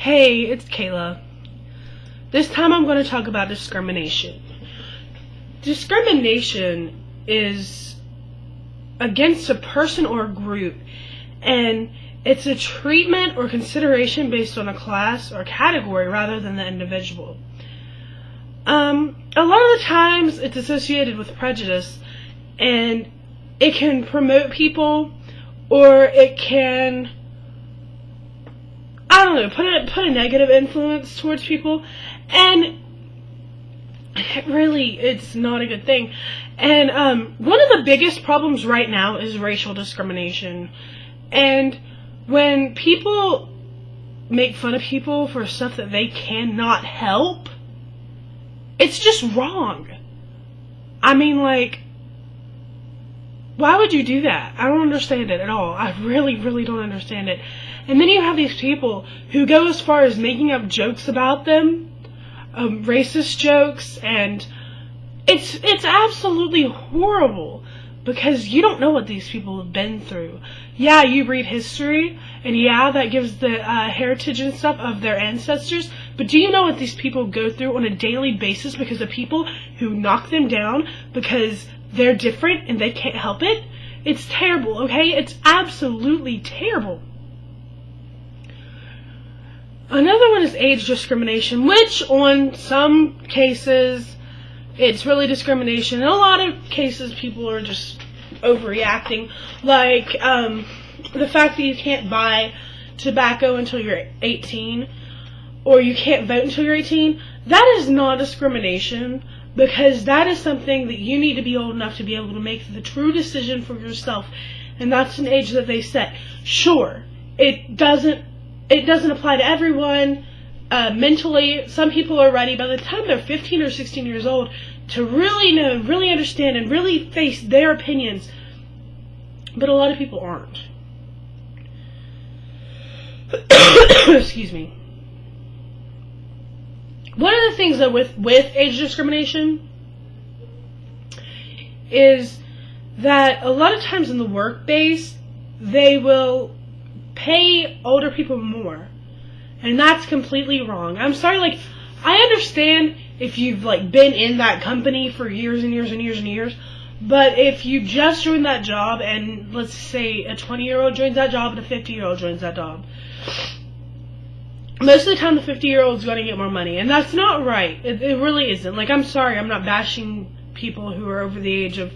Hey, it's Kayla. This time I'm going to talk about discrimination. Discrimination is against a person or a group, and it's a treatment or consideration based on a class or category rather than the individual. A lot of the times it's associated with prejudice, and it can promote people, or it can, put a negative influence towards people, and it's not a good thing. And one of the biggest problems right now is racial discrimination. And when people make fun of people for stuff that they cannot help, it's just wrong. Why would you do that? I don't understand it at all. I really don't understand it. And then you have these people who go as far as making up jokes about them, racist jokes, and it's absolutely horrible because you don't know what these people have been through. Yeah, you read history, and yeah, that gives the heritage and stuff of their ancestors, but do you know what these people go through on a daily basis because of people who knock them down because they're different and they can't help it? It's terrible, okay? It's absolutely terrible. Another one is age discrimination, which on some cases it's really discrimination. In a lot of cases people are just overreacting, like the fact that you can't buy tobacco until you're 18, or you can't vote until you're 18. That is not discrimination, because that is something that you need to be old enough to be able to make the true decision for yourself, and that's an age that they set. Sure, it doesn't apply to everyone. Mentally, some people are ready by the time they're 15 or 16 years old to really know, really understand, and really face their opinions, but a lot of people aren't. Excuse me. One of the things that with age discrimination is that a lot of times in the workplace they will pay older people more, and that's completely wrong. I'm sorry, I understand if you've been in that company for years and years and years and years, but if you just joined that job, and let's say a 20-year-old joins that job and a 50-year-old joins that job, most of the time the 50-year-old's going to get more money, and that's not right. It really isn't. I'm sorry, I'm not bashing people who are over the age of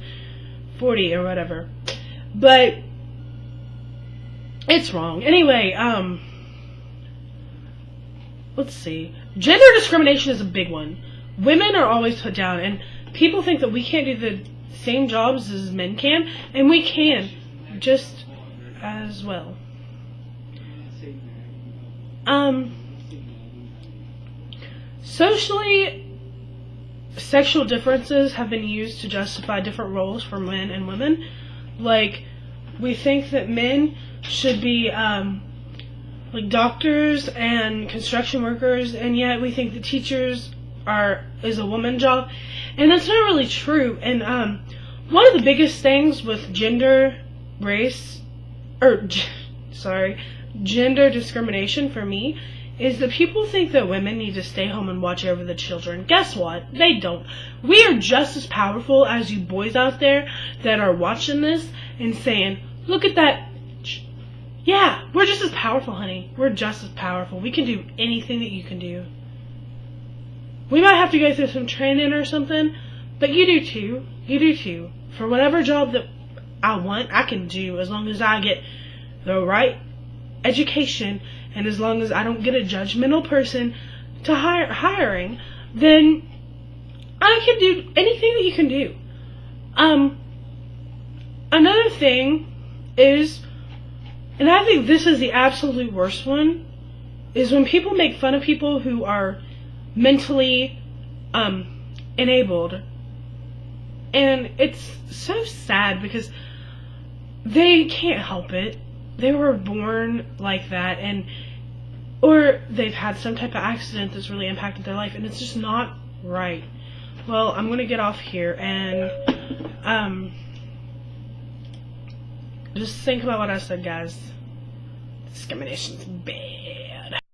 40 or whatever, but it's wrong. Anyway, let's see. Gender discrimination is a big one. Women are always put down, and people think that we can't do the same jobs as men can, and we can, just as well. Socially, sexual differences have been used to justify different roles for men and women. We think that men should be doctors and construction workers, and yet we think that teachers is a woman job, and that's not really true. And one of the biggest things with gender discrimination for me is that people think that women need to stay home and watch over the children. Guess what? They don't. We are just as powerful as you boys out there that are watching this and saying, look at that. Yeah, we're just as powerful, honey. We're just as powerful. We can do anything that you can do. We might have to go through some training or something, but you do too. You do too. For whatever job that I want, I can do, as long as I get the right education, and as long as I don't get a judgmental person to hiring, then I can do anything that you can do. Another thing is, and I think this is the absolute worst one, is when people make fun of people who are mentally enabled. And it's so sad because they can't help it. They were born like that, or they've had some type of accident that's really impacted their life, and it's just not right. Well, I'm going to get off here and just think about what I said, guys. Discrimination's bad.